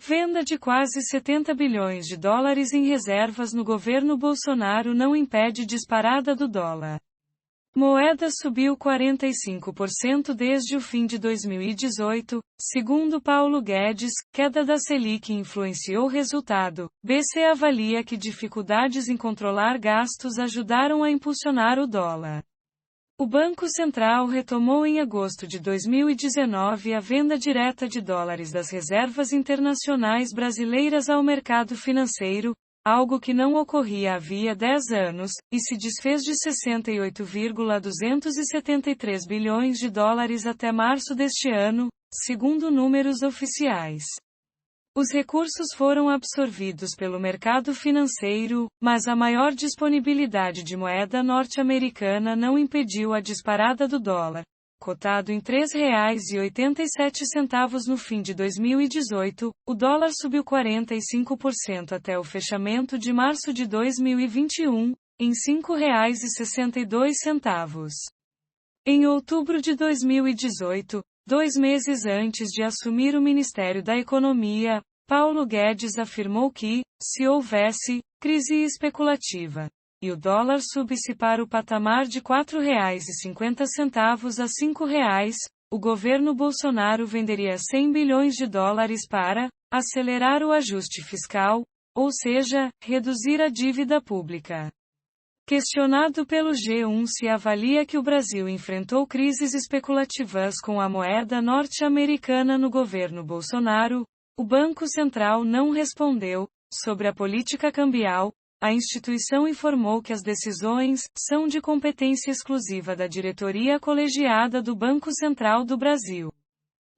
Venda de quase 70 bilhões de dólares em reservas no governo Bolsonaro não impede disparada do dólar. Moeda subiu 45% desde o fim de 2018, segundo Paulo Guedes, queda da Selic influenciou o resultado. BC avalia que dificuldades em controlar gastos ajudaram a impulsionar o dólar. O Banco Central retomou em agosto de 2019 a venda direta de dólares das reservas internacionais brasileiras ao mercado financeiro, algo que não ocorria havia 10 anos, e se desfez de 68,273 bilhões de dólares até março deste ano, segundo números oficiais. Os recursos foram absorvidos pelo mercado financeiro, mas a maior disponibilidade de moeda norte-americana não impediu a disparada do dólar. Cotado em R$ 3,87 no fim de 2018, o dólar subiu 45% até o fechamento de março de 2021, em R$ 5,62. Em outubro de 2018, 2 meses antes de assumir o Ministério da Economia, Paulo Guedes afirmou que, se houvesse crise especulativa, e o dólar subisse para o patamar de R$ 4,50 a R$ 5, o governo Bolsonaro venderia 100 bilhões de dólares para acelerar o ajuste fiscal, ou seja, reduzir a dívida pública. Questionado pelo G1 se avalia que o Brasil enfrentou crises especulativas com a moeda norte-americana no governo Bolsonaro, o Banco Central não respondeu. Sobre a política cambial, a instituição informou que as decisões são de competência exclusiva da diretoria colegiada do Banco Central do Brasil.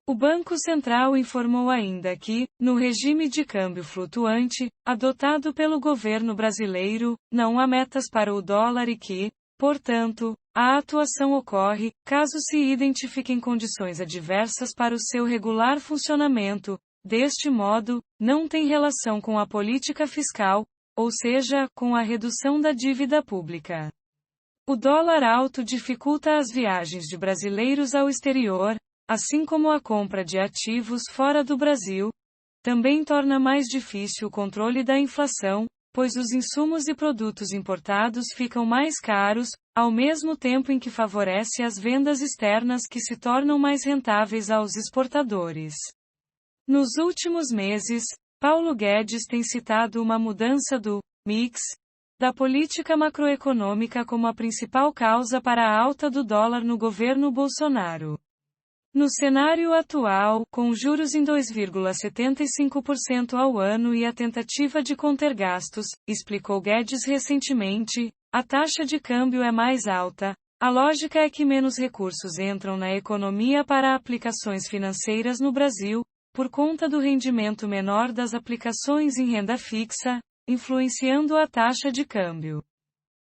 O Banco Central informou ainda que, no regime de câmbio flutuante, adotado pelo governo brasileiro, não há metas para o dólar e que, portanto, a atuação ocorre, caso se identifiquem condições adversas para o seu regular funcionamento. Deste modo, não tem relação com a política fiscal, ou seja, com a redução da dívida pública. O dólar alto dificulta as viagens de brasileiros ao exterior, assim como a compra de ativos fora do Brasil. Também torna mais difícil o controle da inflação, pois os insumos e produtos importados ficam mais caros, ao mesmo tempo em que favorece as vendas externas que se tornam mais rentáveis aos exportadores. Nos últimos meses, Paulo Guedes tem citado uma mudança do mix da política macroeconômica como a principal causa para a alta do dólar no governo Bolsonaro. No cenário atual, com juros em 2,75% ao ano e a tentativa de conter gastos, explicou Guedes recentemente, a taxa de câmbio é mais alta. A lógica é que menos recursos entram na economia para aplicações financeiras no Brasil, por conta do rendimento menor das aplicações em renda fixa, influenciando a taxa de câmbio.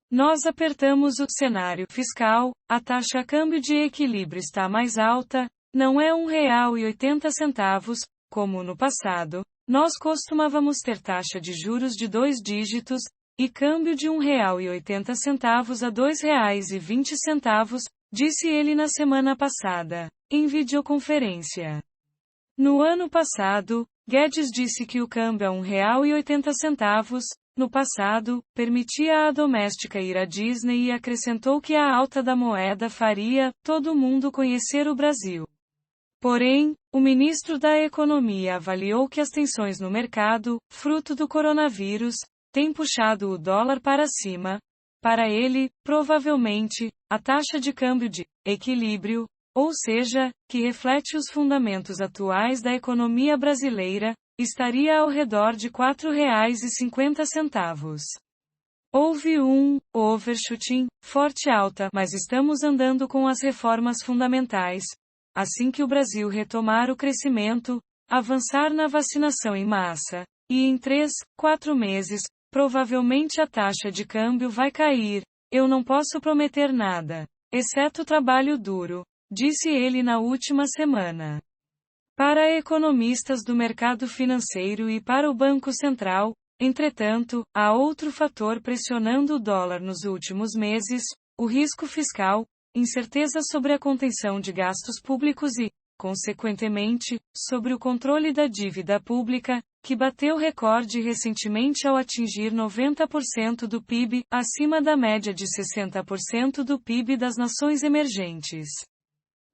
Nós apertamos o cenário fiscal, a taxa câmbio de equilíbrio está mais alta, não é R$ 1,80, como no passado, nós costumávamos ter taxa de juros de 2 dígitos, e câmbio de R$ 1,80 a R$ 2,20, disse ele na semana passada, em videoconferência. No ano passado, Guedes disse que o câmbio a R$ 1,80, no passado, permitia à doméstica ir à Disney e acrescentou que a alta da moeda faria todo mundo conhecer o Brasil. Porém, o ministro da Economia avaliou que as tensões no mercado, fruto do coronavírus, têm puxado o dólar para cima. Para ele, provavelmente, a taxa de câmbio de equilíbrio, ou seja, que reflete os fundamentos atuais da economia brasileira, estaria ao redor de R$ 4,50. Houve um overshooting forte alta, mas estamos andando com as reformas fundamentais. Assim que o Brasil retomar o crescimento, avançar na vacinação em massa, e em 3, 4 meses, provavelmente a taxa de câmbio vai cair. Eu não posso prometer nada, exceto trabalho duro, disse ele na última semana. Para economistas do mercado financeiro e para o Banco Central, entretanto, há outro fator pressionando o dólar nos últimos meses: o risco fiscal, incerteza sobre a contenção de gastos públicos e, consequentemente, sobre o controle da dívida pública. que bateu recorde recentemente ao atingir 90% do PIB, acima da média de 60% do PIB das nações emergentes.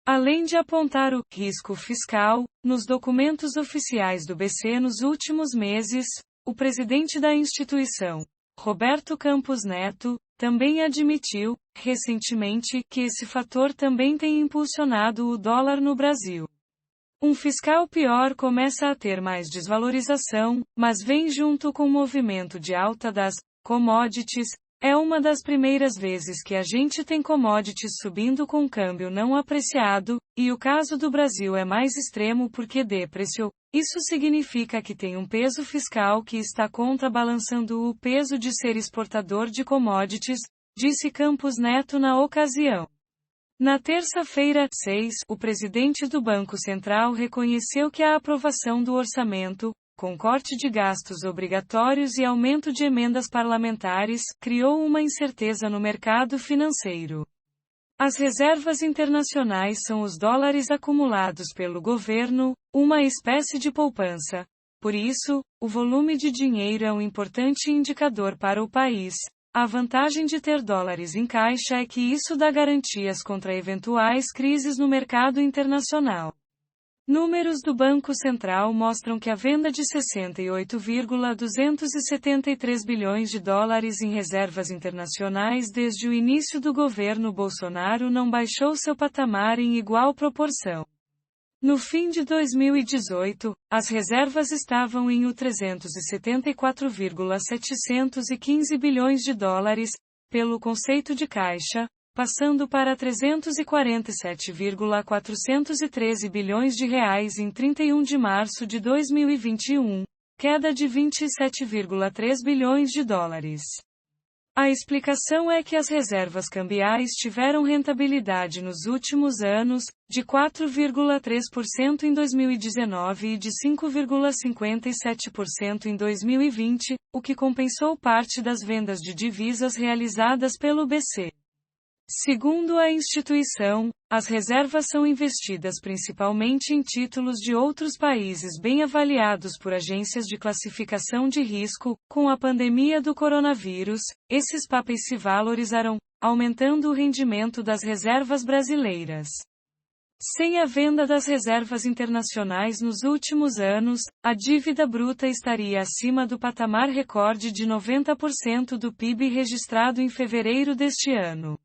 Além de apontar o risco fiscal, nos documentos oficiais do BC nos últimos meses, o presidente da instituição, Roberto Campos Neto, também admitiu, recentemente, que esse fator também tem impulsionado o dólar no Brasil. Um fiscal pior começa a ter mais desvalorização, mas vem junto com o movimento de alta das commodities. É uma das primeiras vezes que a gente tem commodities subindo com câmbio não apreciado, e o caso do Brasil é mais extremo porque depreciou. Isso significa que tem um peso fiscal que está contrabalançando o peso de ser exportador de commodities, disse Campos Neto na ocasião. Na terça-feira, 6, o presidente do Banco Central reconheceu que a aprovação do orçamento, com corte de gastos obrigatórios e aumento de emendas parlamentares, criou uma incerteza no mercado financeiro. As reservas internacionais são os dólares acumulados pelo governo, uma espécie de poupança. Por isso, o volume de dinheiro é um importante indicador para o país. A vantagem de ter dólares em caixa é que isso dá garantias contra eventuais crises no mercado internacional. Números do Banco Central mostram que a venda de 68,273 bilhões de dólares em reservas internacionais desde o início do governo Bolsonaro não baixou seu patamar em igual proporção. No fim de 2018, as reservas estavam em 374,715 bilhões de dólares, pelo conceito de caixa, passando para 347,413 bilhões de reais em 31 de março de 2021, queda de 27,3 bilhões de dólares. A explicação é que as reservas cambiais tiveram rentabilidade nos últimos anos, de 4,3% em 2019 e de 5,57% em 2020, o que compensou parte das vendas de divisas realizadas pelo BC. Segundo a instituição, as reservas são investidas principalmente em títulos de outros países bem avaliados por agências de classificação de risco. Com a pandemia do coronavírus, esses papéis se valorizaram, aumentando o rendimento das reservas brasileiras. Sem a venda das reservas internacionais nos últimos anos, a dívida bruta estaria acima do patamar recorde de 90% do PIB registrado em fevereiro deste ano.